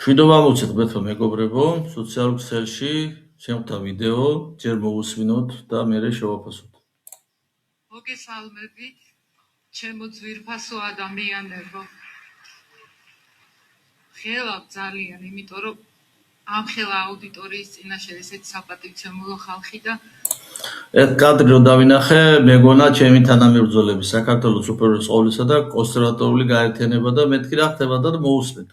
მშვიდობა მოგცეთ მეგობრებო, სოციალურ ქსელში ჩემთან ვიდეო, ჯერ მოვუსმინოთ და მერე შევაფასოთ. მოგესალმებით, ჩემო ძვირფასო ადამიანებო. ხელავ ძალიან, იმიტომ რომ ამ ხელა აუდიტორიის წინაშე ესეთი საპატივცემულო ხალხი და ერთ კადრი რომ დავინახე, მეგონა ჩემი თანამებრძოლები საქართველოს უპირველეს ყოვლისა და კონსერვატორული გაერთიანება და მეთქი რა ხდება და მოусმენთ.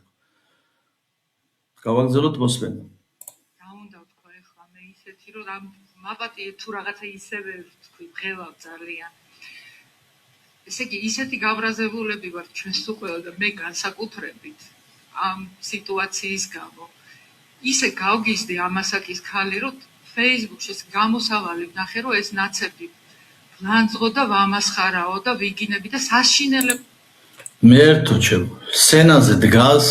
გავაგზავნოთ მოსმენა. რა უნდა ვთქვა ახლა მე ისეთი რომ რა მაპატიე თუ რაღაცა ისევე ვთქვი, ხელავ ძალიან. ესე იგი, ისეთი გავრაზებულები ვართ ჩვენ სულ ყველა და მე განსაკუთრებით ამ სიტუაციის გამო. ისე გავგიზდი ამასაკის ქალი, რომ Facebook-ში გამოსავალი ვნახე, რომ ეს ნაცები ლანძღო და ვამასხარაო და ვიგინები და საშინელებ. მე ერთო ჩემ სცენაზე დგას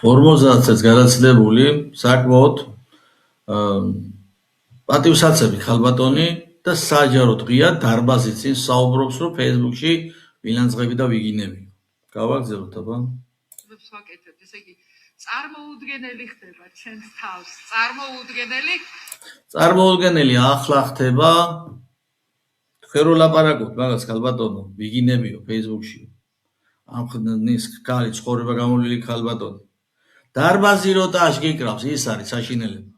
50-ს განაცდებული საკმაოდ პატივსაცემი ხალბატონი და საჯაროდ ღია დარბაზის წინ საუბრობს, რომ Facebook-ში ვილანძღები და ვიგინები. გავაგზავნოთ აბა. ვაკეთებ, ესე იგი, წარმოუდგენელი ხდება ჩემს თავს. წარმოუდგენელი ახლა ხდება. თქვენ რო ლაპარაკობთ მაგას ხალბატონო, ვიგინებიო Facebook-ში. ამ ხნის კალი ცხოვრება გამოვლილი ხალბატონი. დარბაზი რო ტაშ გიკრავს, ის არის საშინელება.